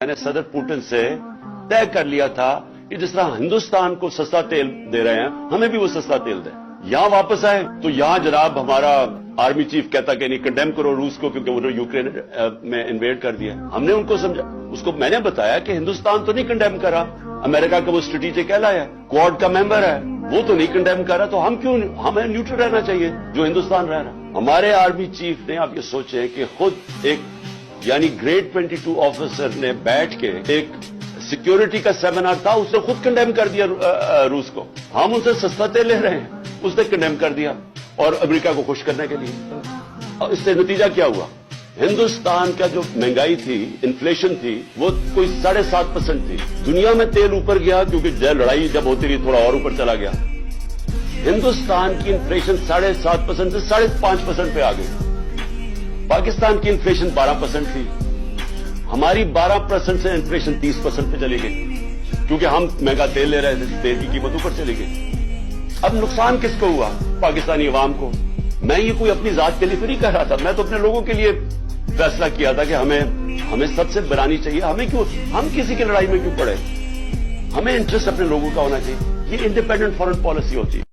میں نے صدر پوٹن سے طے کر لیا تھا کہ جس طرح ہندوستان کو سستا تیل دے رہے ہیں ہمیں بھی وہ سستا تیل دیں. یہاں واپس آئے تو یہاں جناب ہمارا آرمی چیف کہتا کہ نہیں کنڈیم کرو روس کو کیونکہ انہوں نے یوکرین میں انویڈ کر دیا. ہم نے ان کو سمجھا, اس کو میں نے بتایا کہ ہندوستان تو نہیں کنڈیم کرا, امریکہ کا وہ اسٹریٹجک ایلائی ہے, کوڈ کا ممبر ہے, وہ تو نہیں کنڈیم کر رہا, تو ہم کیوں, ہمیں نیوٹرل رہنا چاہیے جو ہندوستان رہ رہا. ہمارے آرمی چیف نے, آپ یہ سوچیں کہ خود ایک یعنی گریڈ 22 آفیسر نے بیٹھ کے ایک سیکیورٹی کا سیمینار تھا, اس نے خود کنڈیم کر دیا روس کو. ہم ان سے سستا تیل لے رہے ہیں, اس نے کنڈیم کر دیا اور امریکہ کو خوش کرنے کے لیے. اور اس سے نتیجہ کیا ہوا, ہندوستان کا جو مہنگائی تھی, انفلیشن تھی, وہ کوئی 7.5% تھی. دنیا میں تیل اوپر گیا کیونکہ لڑائی جب ہوتی رہی تھوڑا اور اوپر چلا گیا. ہندوستان کی انفلیشن 7.5% سے 5.5% پہ آ گئی. پاکستان کی انفلیشن 12% تھی, ہماری 12% سے انفلیشن 30% پہ چلی گئی کیونکہ ہم مہنگا تیل لے رہے تھے, تیل کی قیمت اوپر چلی گئی. اب نقصان کس کو ہوا؟ پاکستانی عوام کو. میں یہ کوئی اپنی ذات کے لیے نہیں کہہ رہا تھا, میں تو اپنے لوگوں کے لیے فیصلہ کیا تھا کہ ہمیں سب سے بنانی چاہیے. ہم کسی کی لڑائی میں کیوں پڑے؟ ہمیں انٹرسٹ اپنے لوگوں کا ہونا چاہیے. یہ انڈیپینڈنٹ فارن پالیسی ہوتی ہے.